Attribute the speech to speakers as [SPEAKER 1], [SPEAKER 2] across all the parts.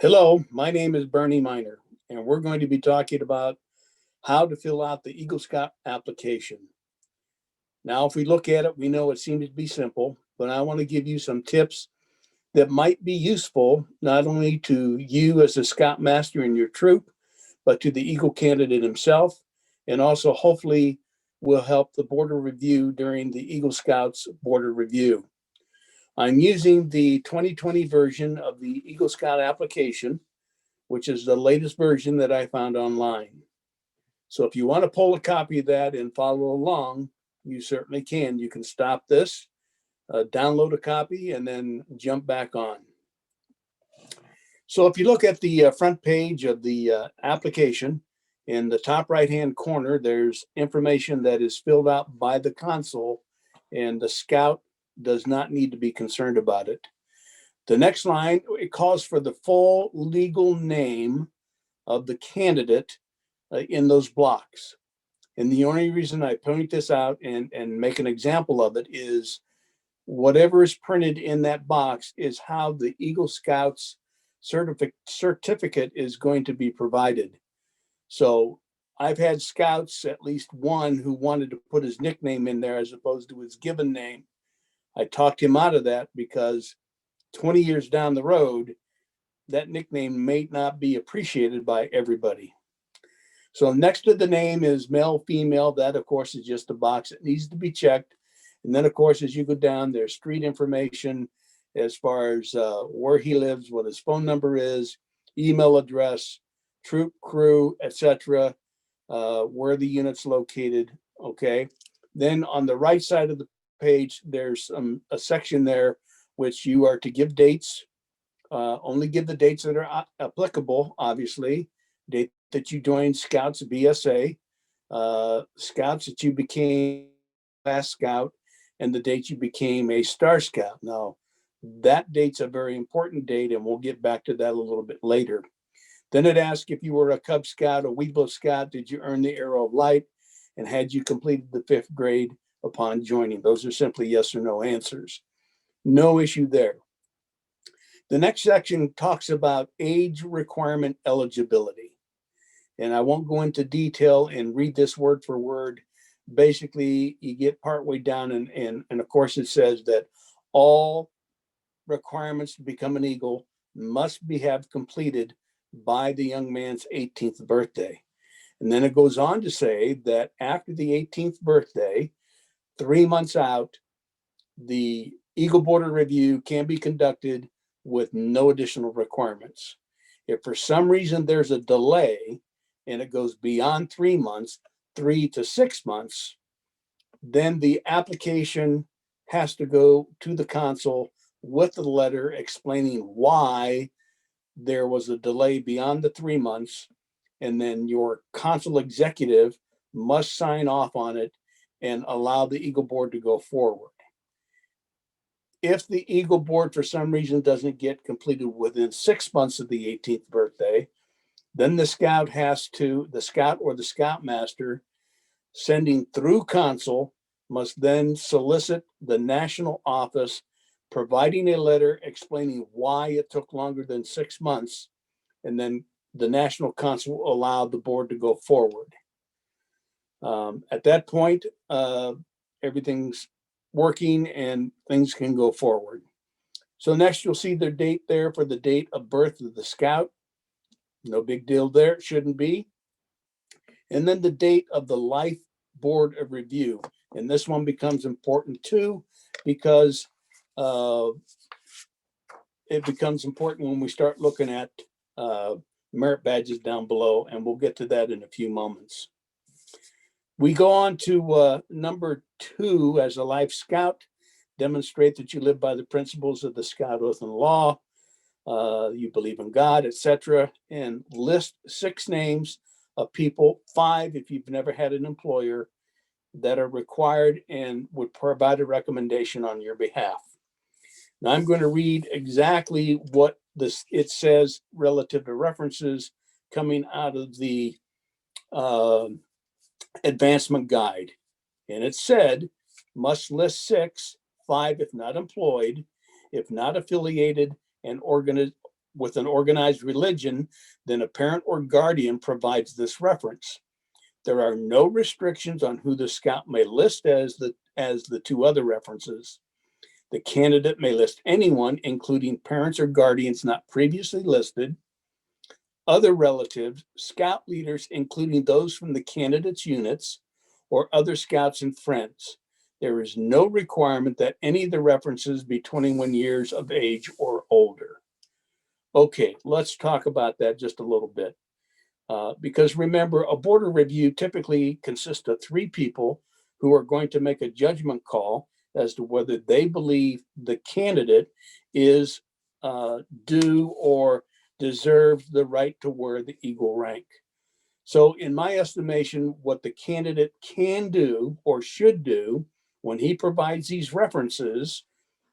[SPEAKER 1] Hello, my name is Bernie Miner, and we're going to be talking about how to fill out the Eagle Scout application. Now, if we look at it, we know it seems to be simple, but I want to give you some tips that might be useful not only to you as a Scoutmaster in your troop, but to the Eagle candidate himself, and also hopefully will help the border review during the Eagle Scouts border review. I'm using the 2020 version of the Eagle Scout application, which is the latest version that I found online. So if you want to pull a copy of that and follow along, you certainly can. You can stop this, download a copy, and then jump back on. So if you look at the front page of the application, in the top right-hand corner, there's information that is filled out by the consul, and the scout does not need to be concerned about it. The next line, it calls for the full legal name of the candidate in those blocks. And the only reason I point this out and make an example of it is whatever is printed in that box is how the Eagle Scouts certificate is going to be provided. So I've had scouts, at least one, who wanted to put his nickname in there as opposed to his given name. I talked him out of that because 20 years down the road, that nickname may not be appreciated by everybody. So next to the name is male, female. That, of course, is just a box that needs to be checked. And then, of course, as you go down, there's street information as far as where he lives, what his phone number is, email address, troop, crew, etc., where the unit's located. Okay. Then on the right side of the page, there's a section there which you are to give dates. Only give the dates that are applicable, obviously. Date that you joined Scouts BSA, Scouts that you became last Scout, and the date you became a Star Scout. Now, that date's a very important date, and we'll get back to that a little bit later. Then it asks if you were a Cub Scout, a Weebo Scout, did you earn the Arrow of Light, and had you completed the 5th grade upon joining? Those are simply yes or no answers. No issue there. The next section talks about age requirement eligibility. And I won't go into detail and read this word for word. Basically, you get partway down, and of course, it says that all requirements to become an Eagle must have completed by the young man's 18th birthday. And then it goes on to say that after the 18th birthday, 3 months out, the Eagle Border Review can be conducted with no additional requirements. If for some reason there's a delay and it goes beyond 3 months, 3 to 6 months, then the application has to go to the consul with the letter explaining why there was a delay beyond the 3 months, and then your consul executive must sign off on it and allow the Eagle Board to go forward. If the Eagle Board for some reason doesn't get completed within 6 months of the 18th birthday, then the scout or the scoutmaster sending through consul must then solicit the national office, providing a letter explaining why it took longer than 6 months, and then the national consul will allow the board to go forward. At that point, everything's working and things can go forward. So next you'll see their date there for the date of birth of the scout. No big deal there, it shouldn't be. And then the date of the life board of review. And this one becomes important too, because it becomes important when we start looking at merit badges down below, and we'll get to that in a few moments. We go on to number 2 as a life scout. Demonstrate that you live by the principles of the Scout Oath and Law, you believe in God, etc., and list 6 names of people, 5 if you've never had an employer, that are required and would provide a recommendation on your behalf. Now I'm going to read exactly what it says relative to references coming out of the advancement guide. And it said, must list 6, 5 if not employed, if not affiliated, and with an organized religion, then a parent or guardian provides this reference. There are no restrictions on who the scout may list as the two other references. The candidate may list anyone, including parents or guardians not previously listed, other relatives, scout leaders, including those from the candidate's units, or other scouts and friends. There is no requirement that any of the references be 21 years of age or older. Okay, let's talk about that just a little bit. Because remember, a board of review typically consists of 3 people who are going to make a judgment call as to whether they believe the candidate is due or deserves the right to wear the eagle rank. So in my estimation, what the candidate can do or should do when he provides these references,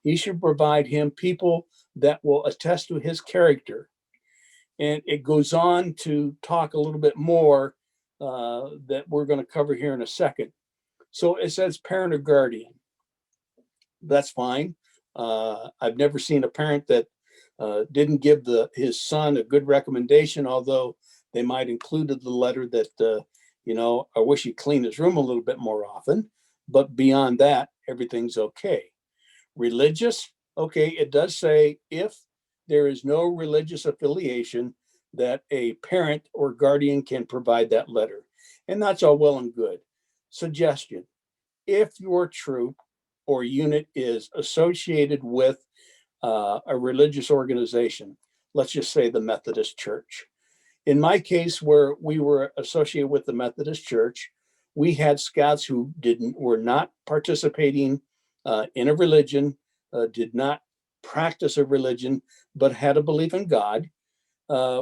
[SPEAKER 1] he should provide him people that will attest to his character. And it goes on to talk a little bit more that we're going to cover here in a second. So it says parent or guardian. That's fine. I've never seen a parent that didn't give his son a good recommendation, although they might included the letter that, I wish he'd clean his room a little bit more often. But beyond that, everything's okay. Religious, okay, it does say if there is no religious affiliation that a parent or guardian can provide that letter. And that's all well and good. Suggestion, if your troop or unit is associated with a religious organization, let's just say the Methodist Church. In my case, where we were associated with the Methodist Church, we had scouts who were not participating in a religion, did not practice a religion, but had a belief in God.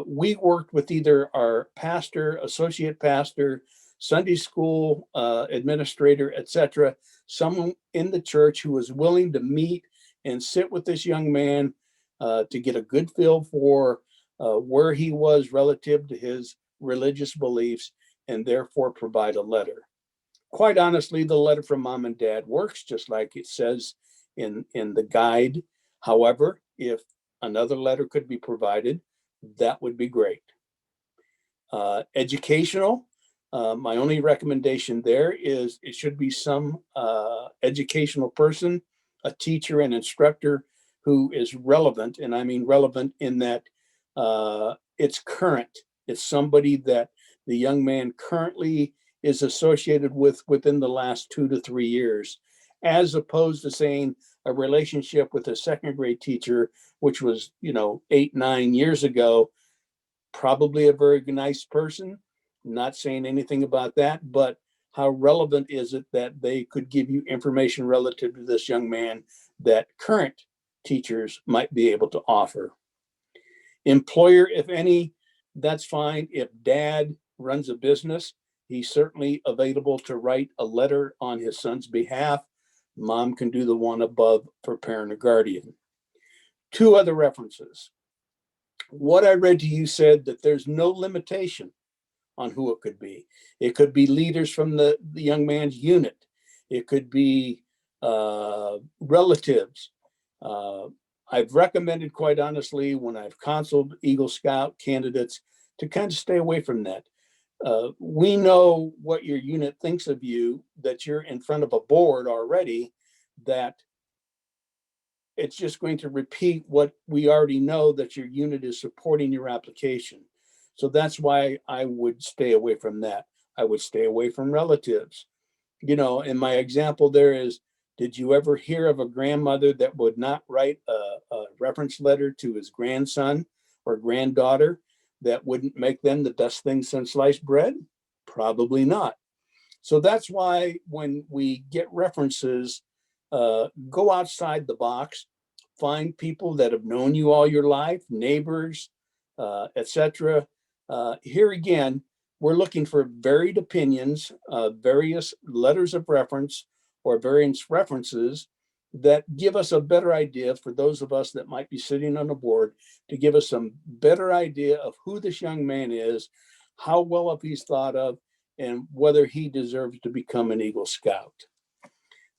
[SPEAKER 1] We worked with either our pastor, associate pastor, Sunday school administrator, etc., someone in the church who was willing to meet and sit with this young man to get a good feel for where he was relative to his religious beliefs, and therefore provide a letter. Quite honestly, the letter from mom and dad works just like it says in the guide. However, if another letter could be provided, that would be great. Educational, my only recommendation there is it should be some educational person, a teacher and instructor who is relevant. And I mean relevant in that it's current. It's somebody that the young man currently is associated with within the last 2 to 3 years, as opposed to saying a relationship with a second grade teacher, which was, 8, 9 years ago, probably a very nice person, not saying anything about that, but how relevant is it that they could give you information relative to this young man that current teachers might be able to offer? Employer, if any, that's fine. If dad runs a business, he's certainly available to write a letter on his son's behalf. Mom can do the one above for parent or guardian. 2 other references. What I read to you said that there's no limitation on who it could be. It could be leaders from the young man's unit. It could be relatives. I've recommended, quite honestly, when I've counseled Eagle Scout candidates, to kind of stay away from that. We know what your unit thinks of you, that you're in front of a board already, that it's just going to repeat what we already know, that your unit is supporting your application. So that's why I would stay away from that. I would stay away from relatives. In my example there is, did you ever hear of a grandmother that would not write a reference letter to his grandson or granddaughter that wouldn't make them the best thing since sliced bread? Probably not. So that's why when we get references, go outside the box, find people that have known you all your life, neighbors, etc. Here again, we're looking for varied opinions, various letters of reference or various references that give us a better idea for those of us that might be sitting on a board, to give us some better idea of who this young man is, how well if he's thought of, and whether he deserves to become an Eagle Scout.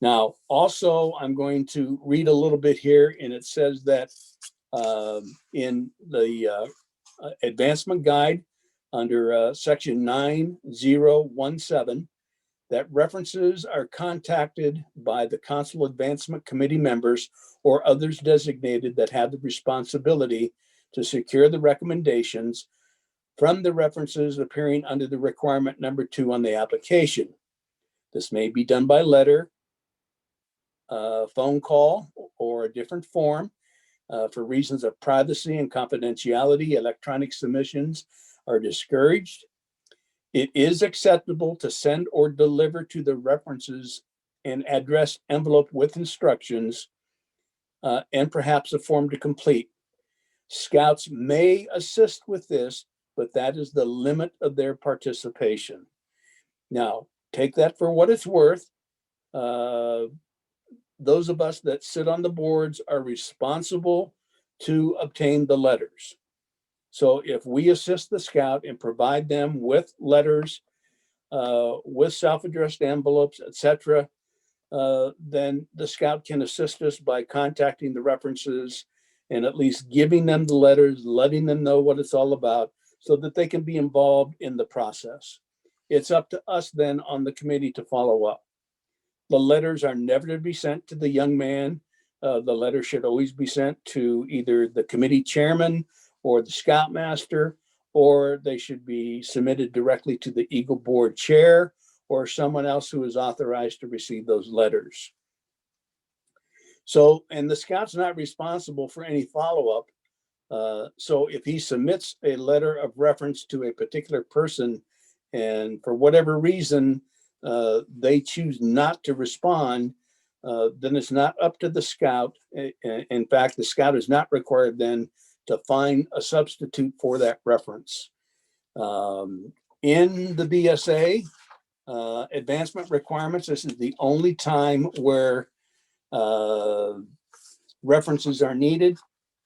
[SPEAKER 1] Now, also, I'm going to read a little bit here, and it says that in the advancement guide under section 9017, that references are contacted by the Consul Advancement Committee members or others designated that have the responsibility to secure the recommendations from the references appearing under the requirement number 2 on the application. This may be done by letter, phone call, or a different form. For reasons of privacy and confidentiality, electronic submissions are discouraged. It is acceptable to send or deliver to the references an addressed envelope with instructions and perhaps a form to complete. Scouts may assist with this, but that is the limit of their participation. Now, take that for what it's worth. Those of us that sit on the boards are responsible to obtain the letters. So if we assist the scout and provide them with letters, with self-addressed envelopes, etc., then the scout can assist us by contacting the references and at least giving them the letters, letting them know what it's all about so that they can be involved in the process. It's up to us then on the committee to follow up. The letters are never to be sent to the young man. The letter should always be sent to either the committee chairman or the scoutmaster, or they should be submitted directly to the Eagle Board chair or someone else who is authorized to receive those letters. So, and the scout's not responsible for any follow-up. So if he submits a letter of reference to a particular person and for whatever reason they choose not to respond, then it's not up to the scout. In fact, the scout is not required then to find a substitute for that reference. In the BSA advancement requirements, this is the only time where references are needed,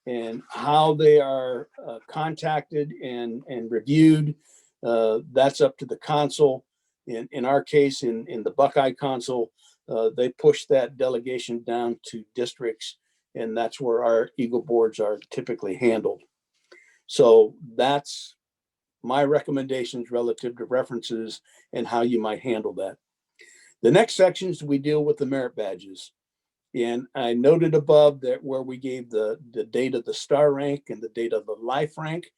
[SPEAKER 1] and how they are contacted and reviewed, that's up to the consul. In our case, in the Buckeye Consul, they push that delegation down to districts, and that's where our Eagle boards are typically handled. So that's my recommendations relative to references and how you might handle that. The next sections, we deal with the merit badges. And I noted above that where we gave the date of the star rank and the date of the life rank.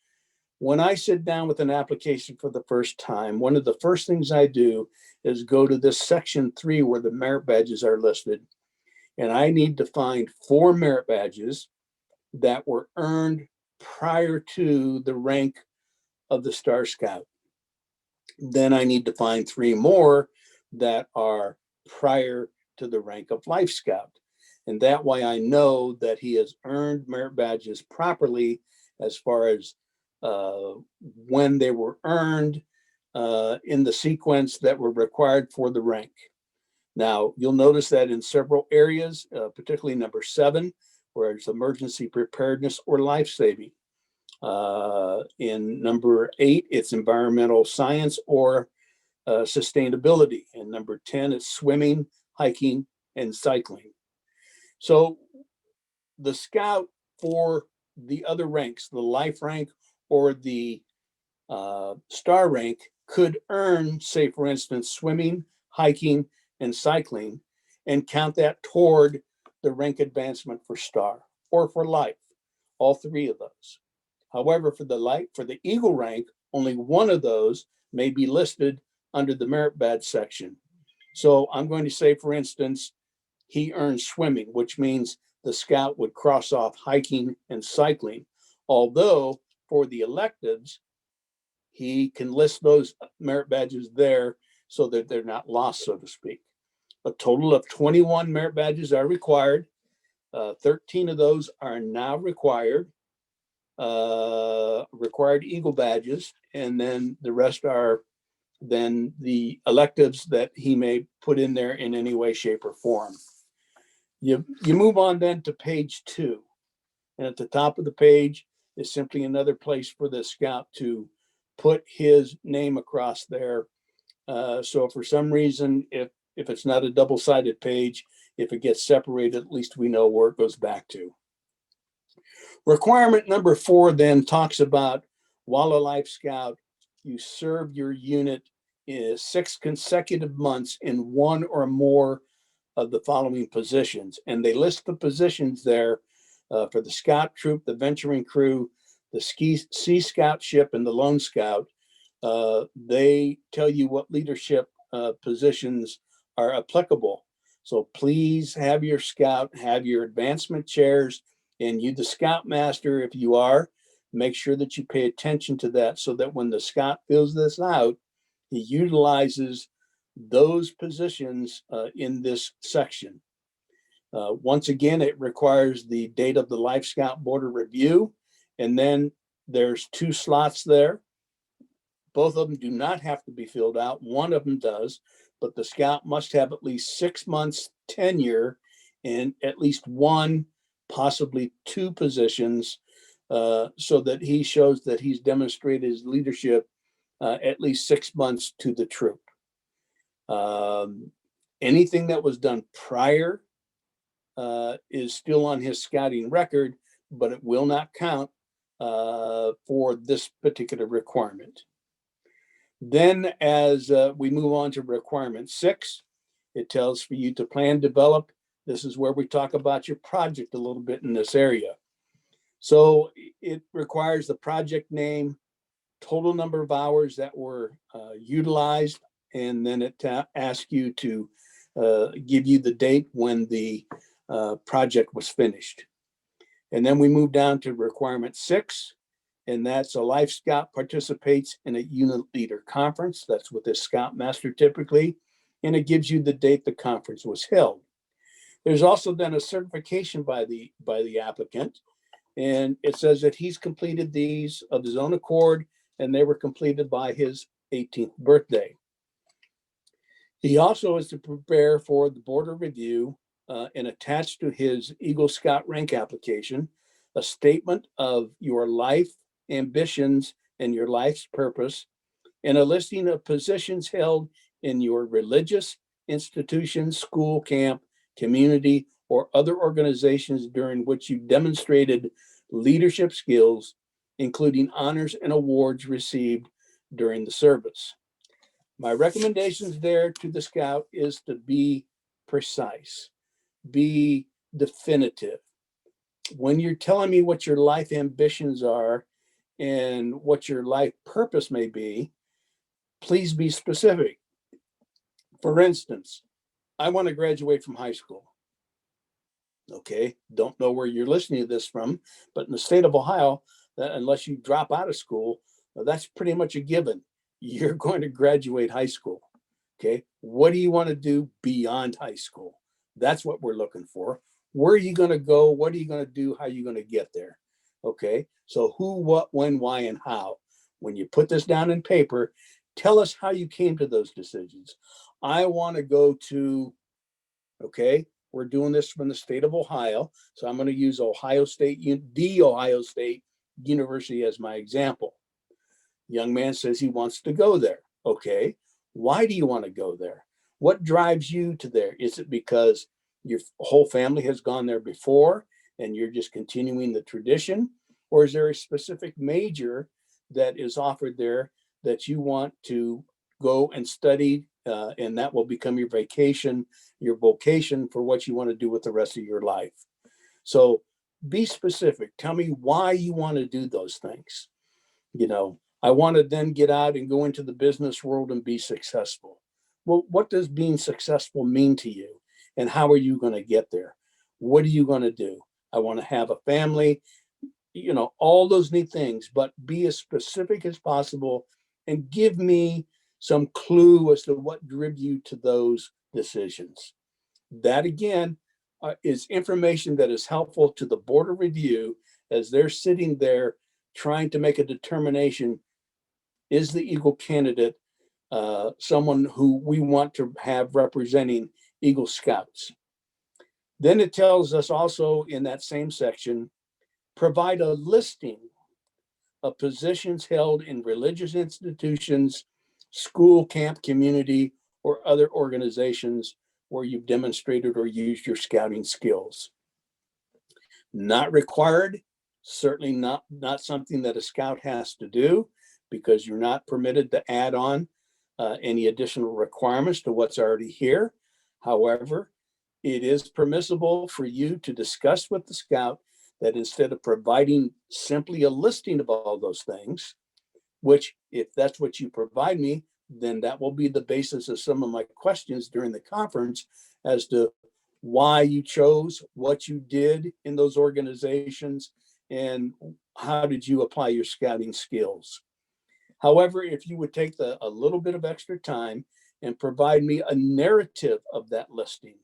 [SPEAKER 1] When I sit down with an application for the first time, one of the first things I do is go to this section 3 where the merit badges are listed. And I need to find 4 merit badges that were earned prior to the rank of the Star Scout. Then I need to find 3 more that are prior to the rank of Life Scout. And that way I know that he has earned merit badges properly as far as when they were earned in the sequence that were required for the rank. Now, you'll notice that in several areas, particularly number 7, where it's emergency preparedness or life-saving. In number 8, it's environmental science or sustainability. And number 10, it's swimming, hiking, and cycling. So the scout for the other ranks, the life rank or the star rank, could earn, say, for instance, swimming, hiking, and cycling, and count that toward the rank advancement for star or for life, all 3 of those. However, for the Eagle rank, only one of those may be listed under the merit badge section. So I'm going to say, for instance, he earned swimming, which means the scout would cross off hiking and cycling. Although for the electives, he can list those merit badges there so that they're not lost, so to speak. A total of 21 merit badges are required. 13 of those are now required Eagle badges, and then the rest are then the electives that he may put in there in any way, shape, or form. You move on then to page 2, and at the top of the page is simply another place for the scout to put his name across there. So for some reason, if it's not a double-sided page, if it gets separated, at least we know where it goes back to. Requirement number 4 then talks about, while a Life Scout, you serve your unit in 6 consecutive months in one or more of the following positions. And they list the positions there for the Scout Troop, the Venturing Crew, the Sea Scout Ship, and the Lone Scout. They tell you what leadership positions are applicable. So please have your scout, have your advancement chairs, and you, the scoutmaster, if you are, make sure that you pay attention to that so that when the scout fills this out, he utilizes those positions in this section. Once again, it requires the date of the Life Scout Board of Review, and then there's 2 slots there. Both of them do not have to be filled out. One of them does, but the scout must have at least 6 months tenure in at least 1, possibly 2 positions, so that he shows that he's demonstrated his leadership at least 6 months to the troop. Anything that was done prior is still on his scouting record, but it will not count for this particular requirement. Then as we move on to requirement 6, it tells for you to plan, develop. This is where we talk about your project a little bit in this area. So it requires the project name, total number of hours that were utilized, and then it asks you to give you the date when the project was finished. And then we move down to requirement 6, and that's a Life Scout participates in a unit leader conference. That's with the Scoutmaster typically, and it gives you the date the conference was held. There's also then a certification by the applicant, and it says that he's completed these of his own accord, and they were completed by his 18th birthday. He also is to prepare for the board of review and attached to his Eagle Scout rank application a statement of your life ambitions and your life's purpose, and a listing of positions held in your religious institution, school, camp, community, or other organizations during which you demonstrated leadership skills, including honors and awards received during the service. My recommendations there to the scout is to be precise, be definitive. When you're telling me what your life ambitions are and what your life purpose may be, please be specific. For instance, I want to graduate from high school. Okay, don't know where you're listening to this from, but in the state of Ohio, unless you drop out of school, that's pretty much a given. You're going to graduate high school. Okay, what do you want to do beyond high school? That's what we're looking for. Where are you going to go? What are you going to do? How are you going to get there? Okay, so who, what, when, why, and how. When you put this down in paper, tell us how you came to those decisions. I want to go to, okay, we're doing this from the state of Ohio, so I'm going to use Ohio State, the Ohio State University as my example. Young man says he wants to go there. Okay, why do you want to go there? What drives you to there? Is it because your whole family has gone there before and you're just continuing the tradition? Or is there a specific major that is offered there that you want to go and study, and that will become your vacation, your vocation for what you want to do with the rest of your life? So be specific. Tell me why you want to do those things. You know, I want to then get out and go into the business world and be successful. Well, what does being successful mean to you? And how are you going to get there? What are you going to do? I want to have a family, you know, all those neat things, but be as specific as possible and give me some clue as to what drove you to those decisions. That again is information that is helpful to the board of review as they're sitting there trying to make a determination. Is the Eagle candidate someone who we want to have representing Eagle Scouts? Then it tells us also in that same section, provide a listing of positions held in religious institutions, school, camp, community, or other organizations where you've demonstrated or used your scouting skills. Not required, Certainly not something that a scout has to do, because you're not permitted to add on any additional requirements to what's already here. However, it is permissible for you to discuss with the scout that instead of providing simply a listing of all those things, which if that's what you provide me, then that will be the basis of some of my questions during the conference as to why you chose what you did in those organizations and how did you apply your scouting skills. However, if you would take a little bit of extra time and provide me a narrative of that listing,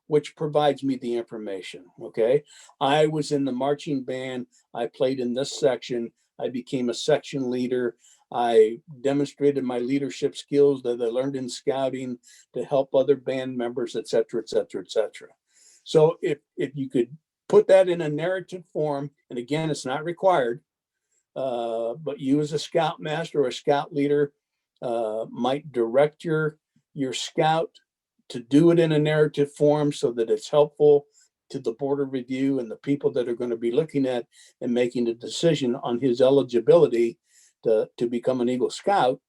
[SPEAKER 1] which provides me the information. Okay. I was in the marching band. I played in this section. I became a section leader. I demonstrated my leadership skills that I learned in scouting to help other band members, et cetera, et cetera, et cetera. So if you could put that in a narrative form, and again, it's not required, but you as a scout master or a scout leader might direct your scout to do it in a narrative form so that it's helpful to the board of review and the people that are going to be looking at and making the decision on his eligibility to become an Eagle Scout.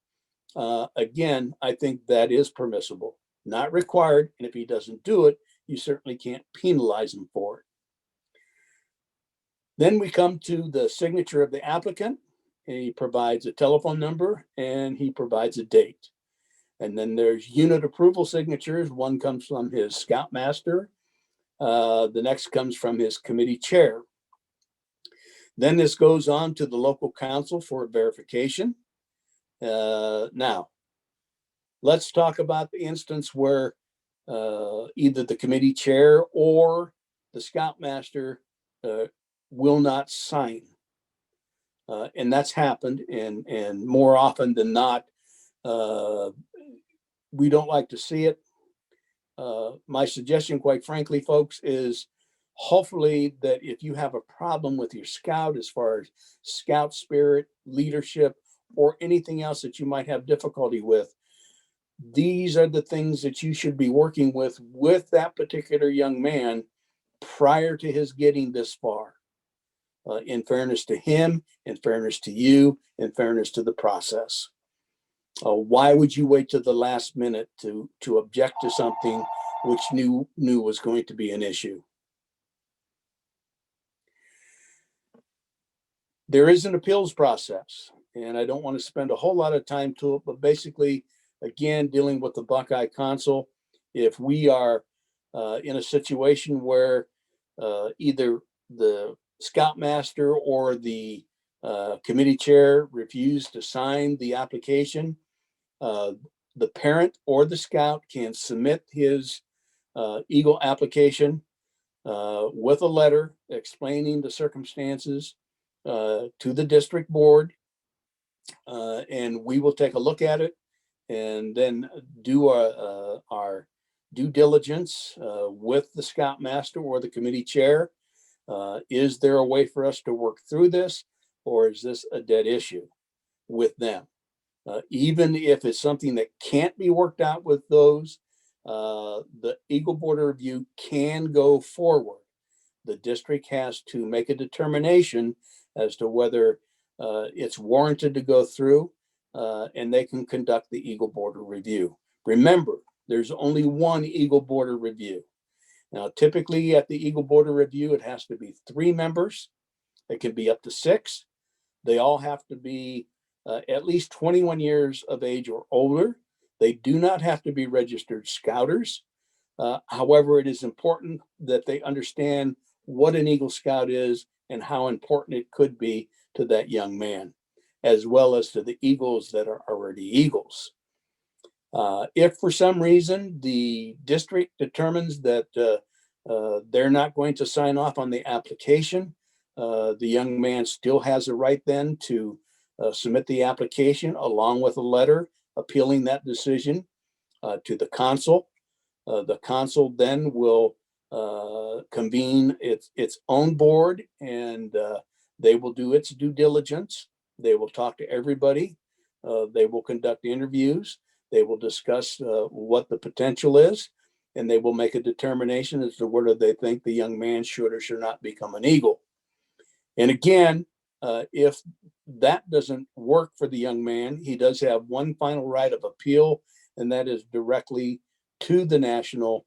[SPEAKER 1] Again, I think that is permissible, not required. And if he doesn't do it, you certainly can't penalize him for it. Then we come to the signature of the applicant. He provides a telephone number and he provides a date. And then there's unit approval signatures. One comes from his scoutmaster. The next comes from his committee chair. Then this goes on to the local council for verification. Now, let's talk about the instance where either the committee chair or the scoutmaster will not sign. And that's happened, and more often than not, we don't like to see it. My suggestion, quite frankly, folks, is hopefully that if you have a problem with your scout as far as scout spirit, leadership, or anything else that you might have difficulty with, these are the things that you should be working with that particular young man prior to his getting this far. In fairness to him, in fairness to you, in fairness to the process. Why would you wait to the last minute to object to something which knew was going to be an issue? There is an appeals process, and I don't want to spend a whole lot of time to it, but basically, again, dealing with the Buckeye Council, if we are in a situation where either the scoutmaster or the committee chair refused to sign the application, the parent or the scout can submit his Eagle application with a letter explaining the circumstances to the district board, and we will take a look at it and then do our due diligence with the scoutmaster or the committee chair. Is there a way for us to work through this, or is this a dead issue with them? Even if it's something that can't be worked out with those, the Eagle Board of Review can go forward. The district has to make a determination as to whether it's warranted to go through, and they can conduct the Eagle Board of Review. Remember, there's only one Eagle Board of Review. Now, typically at the Eagle Board of Review, it has to be 3 members. It can be up to 6. They all have to be at least 21 years of age or older. They do not have to be registered scouters. However, it is important that they understand what an Eagle Scout is and how important it could be to that young man, as well as to the Eagles that are already Eagles. If for some reason the district determines that they're not going to sign off on the application, the young man still has a right then to submit the application along with a letter appealing that decision to the consul. The consul then will convene its own board, and they will do its due diligence. They will talk to everybody. They will conduct interviews. They will discuss what the potential is, and they will make a determination as to whether they think the young man should or should not become an Eagle. And again, if that doesn't work for the young man, he does have one final right of appeal, and that is directly to the national.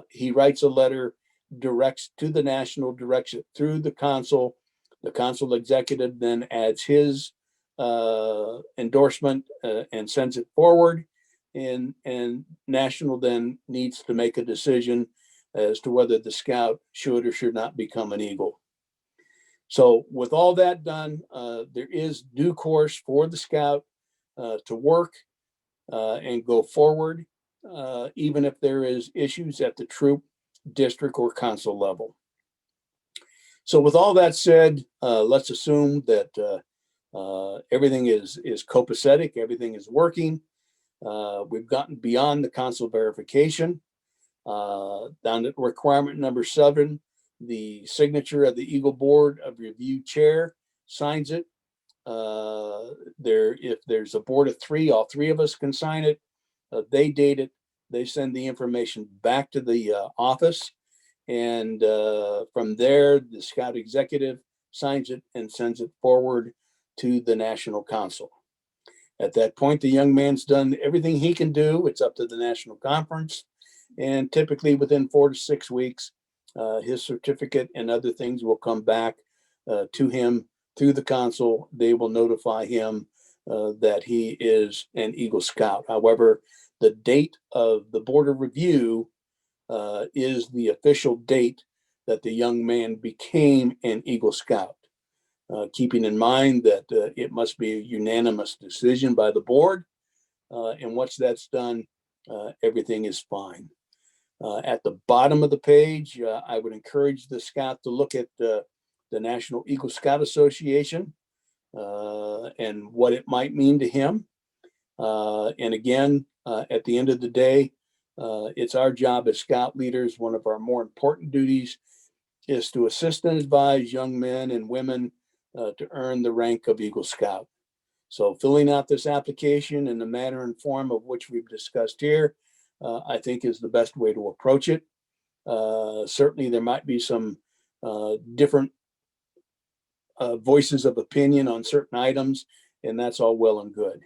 [SPEAKER 1] He writes a letter, directs to the national, directs it through the consul. The consul executive then adds his endorsement and sends it forward. And national then needs to make a decision as to whether the scout should or should not become an Eagle. So with all that done, there is due course for the scout to work and go forward, even if there is issues at the troop, district, or consul level. So with all that said, let's assume that everything is copacetic, everything is working. We've gotten beyond the consul verification. Down at requirement number 7, the signature of the Eagle Board of Review chair signs it. If there's a board of 3, all 3 of us can sign it. They date it. They send the information back to the office. And from there, the scout executive signs it and sends it forward to the national consul. At that point, the young man's done everything he can do. It's up to the national conference. And typically within 4 to 6 weeks, his certificate and other things will come back to him through the consul. They will notify him that he is an Eagle Scout. However, the date of the board of review is the official date that the young man became an Eagle Scout. Keeping in mind that it must be a unanimous decision by the board. And once that's done, everything is fine. At the bottom of the page, I would encourage the scout to look at the National Eagle Scout Association and what it might mean to him. And again, at the end of the day, it's our job as scout leaders. One of our more important duties is to assist and advise young men and women to earn the rank of Eagle Scout. So filling out this application in the manner and form of which we've discussed here, I think is the best way to approach it. Certainly there might be some different voices of opinion on certain items, and that's all well and good.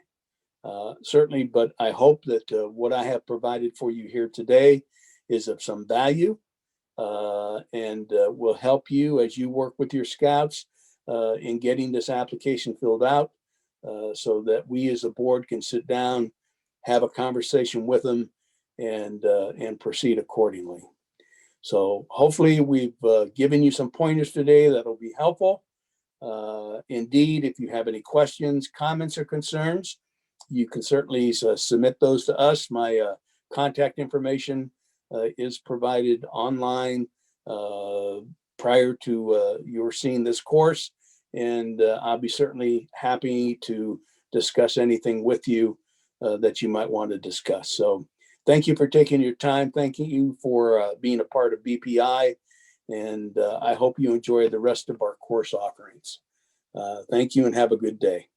[SPEAKER 1] Certainly, but I hope that what I have provided for you here today is of some value and will help you as you work with your scouts in getting this application filled out so that we as a board can sit down, have a conversation with them, and proceed accordingly. So hopefully we've given you some pointers today that'll be helpful. Indeed, if you have any questions, comments, or concerns, you can certainly submit those to us. My contact information is provided online prior to your seeing this course, and I'll be certainly happy to discuss anything with you that you might want to discuss. So thank you for taking your time. Thank you for being a part of BPI, and I hope you enjoy the rest of our course offerings. Thank you and have a good day.